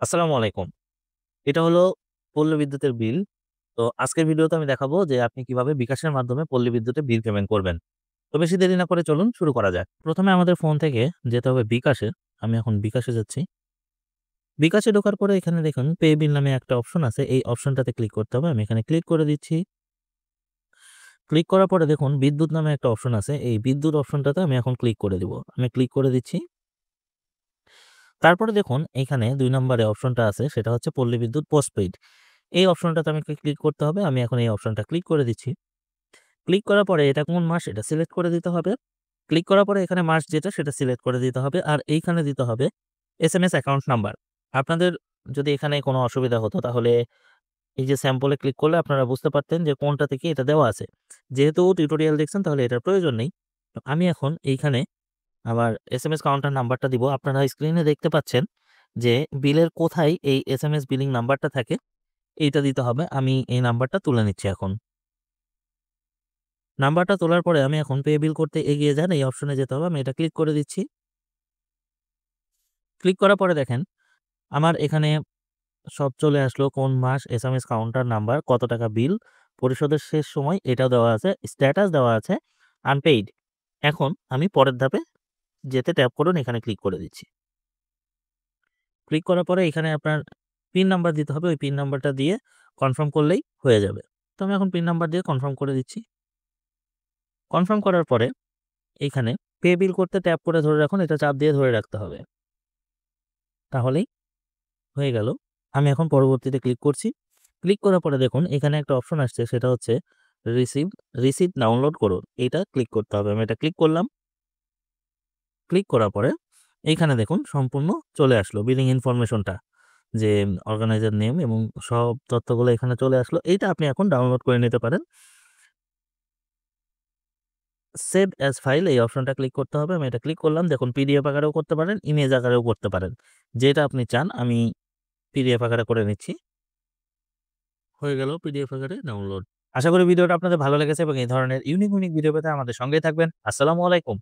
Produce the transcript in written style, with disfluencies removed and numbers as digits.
আসসালামু আলাইকুম। এটা হলো পল্লী বিদ্যুতের বিল। তো আজকের ভিডিওতে আমি দেখাবো যে আপনি কিভাবে বিকাশের মাধ্যমে পল্লী বিদ্যুতের বিল পেমেন্ট করবেন। তো বেশি দেরি না করে চলুন শুরু করা যাক। ১ম এ আমাদের ফোন থেকে যেতে হবে বিকাশে। আমি এখন বিকাশে যাচ্ছি। বিকাশে ঢোকার পরে এখানে দেখুন পে বিল নামে একটা অপশন আছে। এই অপশনটাতে ক্লিক করতে হবে। আমি এখানে ক্লিক করে দিচ্ছি। ক্লিক করার পরে দেখুন বিদ্যুৎ নামে একটা অপশন আছে। এই বিদ্যুৎ অপশনটাতে আমি এখন ক্লিক করে দিব। আমি ক্লিক করে দিচ্ছি। তারপরে দেখুন এইখানে ২ নম্বরে অপশনটা আছে সেটা হচ্ছে পল্লী বিদ্যুৎ পোস্টপেইড। এই অপশনটাতে আমাকে ক্লিক করতে হবে। আমি এখন এই অপশনটা ক্লিক করে দিচ্ছি। ক্লিক করার পরে এটা কোন মাস এটা সিলেক্ট করে দিতে হবে। ক্লিক করার পরে এখানে মাস যেটা সেটা সিলেক্ট করে দিতে হবে। আর এইখানে দিতে হবে এসএমএস অ্যাকাউন্ট নাম্বার। আপনাদের যদি এখানে কোনো অসুবিধা হতো তাহলে এই যে স্যাম্পল এ ক্লিক করলে আপনারা বুঝতে পারতেন যে কোনটা থেকে এটা দেওয়া আছে। যেহেতু টিউটোরিয়াল দেখছেন তাহলে এটার প্রয়োজন নেই। তো আমি এখন এইখানে আমার এসএমএস কাউন্টার নাম্বারটা দিব। আপনারা স্ক্রিনে দেখতে পাচ্ছেন যে বিলের কোথায় এই এসএমএস বিলিং নাম্বারটা থাকে এইটা দিতে হবে। আমি এই নাম্বারটা তুলে নিচ্ছি এখন। নাম্বারটা তোলার পরে আমি এখন পে বিল করতে এগিয়ে যান এই অপশনে যেতে হবে। আমি এটা ক্লিক করে দিচ্ছি। ক্লিক করার পরে দেখেন আমার এখানে সব চলে আসলো কোন মাস, এসএমএস কাউন্টার নাম্বার, কত টাকা বিল, পরিশোধের শেষ সময় এটাও দেওয়া আছে, স্ট্যাটাস দেওয়া আছে, আনপেইড। এখন আমি পরের ধাপে যেতে ট্যাপ করুন এখানে ক্লিক করে দিচ্ছি। ক্লিক করার পরে এখানে আপনার পিন নাম্বার দিতে হবে। ওই পিন নাম্বারটা দিয়ে কনফার্ম করলেই হয়ে যাবে। তো আমি এখন পিন নাম্বার দিয়ে কনফার্ম করে দিচ্ছি। কনফার্ম করার পরে এইখানে পে বিল করতে ট্যাপ করে ধরে রাখুন। এটা চাপ দিয়ে ধরে রাখতে হবে। তাহলেই হয়ে গেল। আমি এখন পরবর্তীতে ক্লিক করছি। ক্লিক করার পরে দেখুন এখানে একটা অপশন আসছে সেটা হচ্ছে রিসিভ রিসিপ্ট ডাউনলোড করুন। এইটা ক্লিক করতে হবে। আমি এটা ক্লিক করলাম। ক্লিক করার পরে এইখানে দেখুন সম্পূর্ণ চলে আসলো বিলিং ইনফরমেশনটা। যে অর্গানাইজার নেম এবং সব তথ্যগুলো এখানে চলে আসলো। এইটা আপনি এখন ডাউনলোড করে নিতে পারেন। সেভ অ্যাজ ফাইল এই অপশনটা ক্লিক করতে হবে। আমি এটা ক্লিক করলাম। দেখুন পিডিএফ আকারেও করতে পারেন, ইমেজ আকারেও করতে পারেন। যেটা আপনি চান আমি পিডিএফ আকারে করে নিচ্ছি। হয়ে গেল পিডিএফ আকারে ডাউনলোড। আশা করি ভিডিওটা আপনাদের ভালো লেগেছে এবং এই ধরনের ইউনিক ভিডিও পেতে আমাদের সঙ্গেই থাকবেন। আসসালামু আলাইকুম।